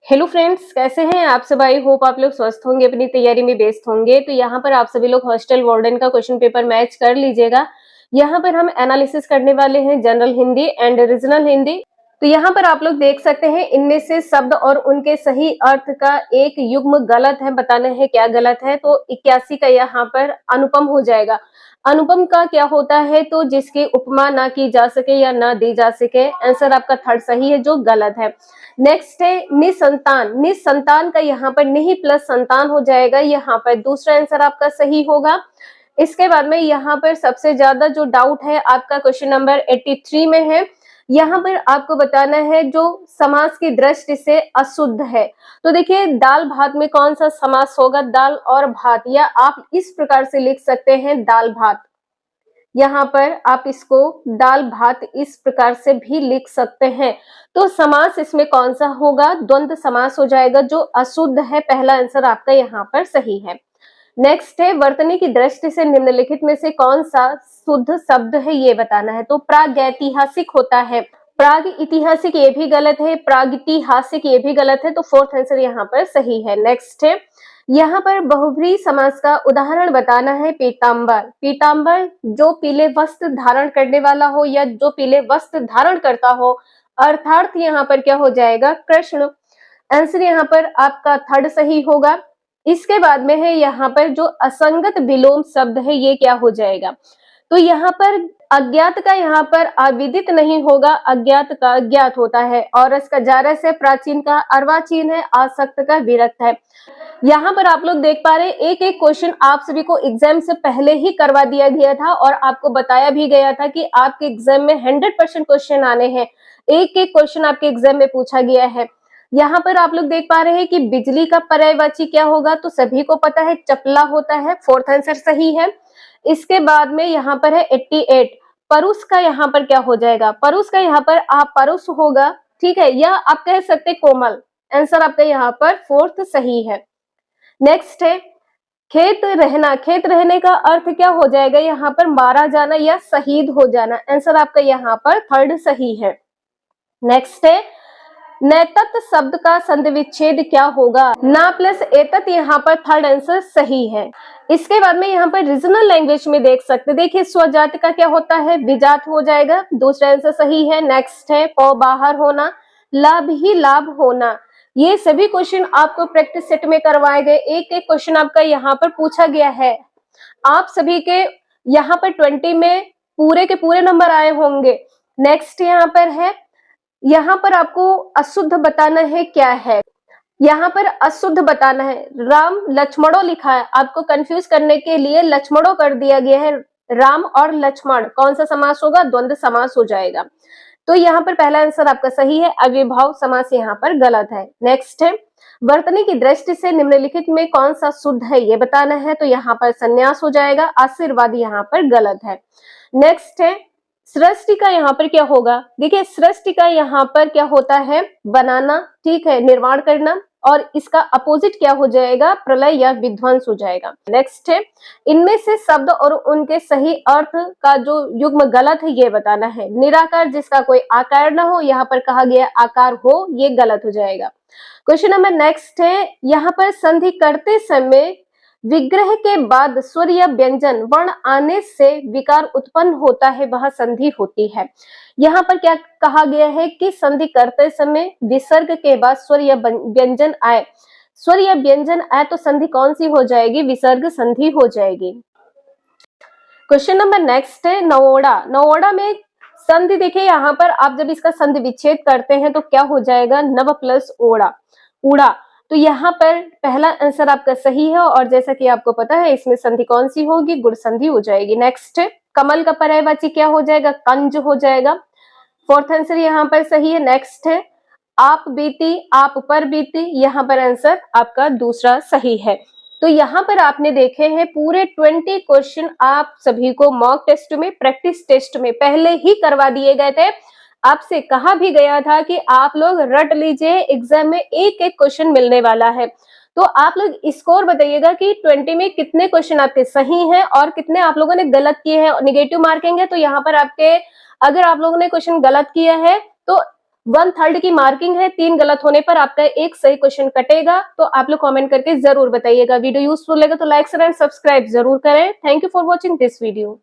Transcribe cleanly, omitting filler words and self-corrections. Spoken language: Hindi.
हेलो फ्रेंड्स, कैसे हैं आप सब। आई होप आप लोग स्वस्थ होंगे, अपनी तैयारी में व्यस्त होंगे। तो यहाँ पर आप सभी लोग हॉस्टल वार्डन का क्वेश्चन पेपर मैच कर लीजिएगा। यहाँ पर हम एनालिसिस करने वाले हैं general Hindi and regional Hindi. तो यहाँ पर आप लोग देख सकते हैं इनमें से शब्द और उनके सही अर्थ का एक युग्म गलत है, बताना है क्या गलत है। तो 81 का यहाँ पर अनुपम हो जाएगा। अनुपम का क्या होता है, तो जिसकी उपमा ना की जा सके या ना दी जा सके। आंसर आपका थर्ड सही है, जो गलत है। नेक्स्ट है निसंतान। निसंतान का यहाँ पर नहीं प्लस संतान हो जाएगा, यहाँ पर दूसरा आंसर आपका सही होगा। इसके बाद में यहाँ पर सबसे ज्यादा जो डाउट है आपका क्वेश्चन नंबर 83 में है। यहाँ पर आपको बताना है जो समास की दृष्टि से अशुद्ध है। तो देखिए दाल भात में कौन सा समास होगा, दाल और भात, या आप इस प्रकार से लिख सकते हैं दाल भात। यहाँ पर आप इसको दाल भात इस प्रकार से भी लिख सकते हैं। तो समास इसमें कौन सा होगा, द्वंद्व समास हो जाएगा, जो अशुद्ध है। पहला आंसर आपका यहाँ पर सही है। नेक्स्ट है वर्तनी की दृष्टि से निम्नलिखित में से कौन सा शुद्ध शब्द है, ये बताना है। तो प्रागैतिहासिक होता है, प्राग ऐतिहासिक ये भी गलत है, प्रागैतिहासिक ये भी गलत है। तो फोर्थ आंसर यहाँ पर सही है। नेक्स्ट है यहाँ पर बहुब्रीहि समास का उदाहरण बताना है। पीतांबर। पीतांबर जो पीले वस्त्र धारण करने वाला हो या जो पीले वस्त्र धारण करता हो, अर्थात यहाँ पर क्या हो जाएगा, कृष्ण। आंसर यहाँ पर आपका थर्ड सही होगा। इसके बाद में है यहाँ पर जो असंगत विलोम शब्द है, ये क्या हो जाएगा। तो यहाँ पर अज्ञात का यहाँ पर अविदित नहीं होगा, अज्ञात का अज्ञात होता है। और इसका जारस है, प्राचीन का अर्वाचीन है, आसक्त का विरक्त है। यहाँ पर आप लोग देख पा रहे हैं एक एक क्वेश्चन आप सभी को एग्जाम से पहले ही करवा दिया गया था और आपको बताया भी गया था कि आपके एग्जाम में 100% क्वेश्चन आने हैं। एक एक क्वेश्चन आपके एग्जाम में पूछा गया है। यहाँ पर आप लोग देख पा रहे हैं कि बिजली का पर्यायवाची क्या होगा, तो सभी को पता है चपला होता है। फोर्थ आंसर सही है। इसके बाद में यहाँ पर है 88। परुष का यहाँ पर क्या हो जाएगा, परुष का यहाँ पर अपरुष होगा, ठीक है, या आप कह सकते कोमल। आंसर आपका यहाँ पर फोर्थ सही है। नेक्स्ट है खेत रहना। खेत रहने का अर्थ क्या हो जाएगा, यहाँ पर मारा जाना या शहीद हो जाना। आंसर आपका यहाँ पर थर्ड सही है। नेक्स्ट है नैतत शब्द का संधि विच्छेद क्या होगा, ना प्लस एतत, यहाँ पर थर्ड आंसर सही है। इसके बाद में यहाँ पर रीजनल लैंग्वेज में देख सकते, देखिए स्वजाति का क्या होता है, विजात हो जाएगा, दूसरा आंसर सही है। नेक्स्ट है प बाहर होना, लाभ ही लाभ होना। ये सभी क्वेश्चन आपको प्रैक्टिस सेट में करवाए गए। एक एक क्वेश्चन आपका यहाँ पर पूछा गया है। आप सभी के यहाँ पर 20 में पूरे के पूरे नंबर आए होंगे। नेक्स्ट यहाँ पर है, यहाँ पर आपको अशुद्ध बताना है क्या है, यहाँ पर अशुद्ध बताना है। राम लक्ष्मणों लिखा है, आपको कंफ्यूज करने के लिए लक्ष्मणों कर दिया गया है। राम और लक्ष्मण कौन सा समास होगा, द्वंद्व समास हो जाएगा। तो यहाँ पर पहला आंसर आपका सही है, अविभाव समास यहाँ पर गलत है। नेक्स्ट है वर्तनी की दृष्टि से निम्नलिखित में कौन सा शुद्ध है, ये बताना है। तो यहाँ पर संन्यास हो जाएगा, आशीर्वाद यहाँ पर गलत है। नेक्स्ट है सृष्टि का यहाँ पर क्या होगा, देखिए सृष्टि का यहाँ पर क्या होता है, बनाना, ठीक है, निर्माण करना, और इसका अपोजिट क्या हो जाएगा, प्रलय या विध्वंस हो जाएगा। नेक्स्ट है इनमें से शब्द और उनके सही अर्थ का जो युग्म गलत है, ये बताना है। निराकार जिसका कोई आकार ना हो, यहाँ पर कहा गया आकार हो, ये गलत हो जाएगा। क्वेश्चन नंबर नेक्स्ट है, यहाँ पर संधि करते समय विग्रह के बाद स्वर या व्यंजन वर्ण आने से विकार उत्पन्न होता है, वह संधि होती है। यहाँ पर क्या कहा गया है कि संधि करते समय विसर्ग के बाद स्वर या व्यंजन आए, स्वर या व्यंजन आए तो संधि कौन सी हो जाएगी, विसर्ग संधि हो जाएगी। क्वेश्चन नंबर नेक्स्ट है नवोड़ा। नवोड़ा में संधि देखिए, यहाँ पर आप जब इसका संधि विच्छेद करते हैं तो क्या हो जाएगा, नव प्लस ओड़ा, उड़ा। तो यहाँ पर पहला आंसर आपका सही है, और जैसा कि आपको पता है इसमें संधि कौन सी होगी, गुण संधि हो जाएगी। नेक्स्ट है कमल का पर्यायवाची क्या हो जाएगा, कंज हो जाएगा। फोर्थ आंसर यहाँ पर सही है। नेक्स्ट है आप बीती, आप पर बीती, यहाँ पर आंसर आपका दूसरा सही है। तो यहाँ पर आपने देखे हैं पूरे 20 क्वेश्चन आप सभी को मॉक टेस्ट में, प्रैक्टिस टेस्ट में पहले ही करवा दिए गए थे। आपसे कहा भी गया था कि आप लोग रट लीजिए, एग्जाम में एक एक क्वेश्चन मिलने वाला है। तो आप लोग स्कोर बताइएगा कि 20 में कितने क्वेश्चन आपके सही हैं और कितने आप लोगों ने गलत किए हैं। नेगेटिव मार्किंग है, तो यहाँ पर आपके, अगर आप लोगों ने क्वेश्चन गलत किया है तो 1/3 की मार्किंग है, 3 गलत होने पर आपका एक सही क्वेश्चन कटेगा। तो आप लोग कमेंट करके जरूर बताइएगा। वीडियो यूजफुल लगे तो लाइक शेयर एंड सब्सक्राइब जरूर करें। Thank you for watching this video.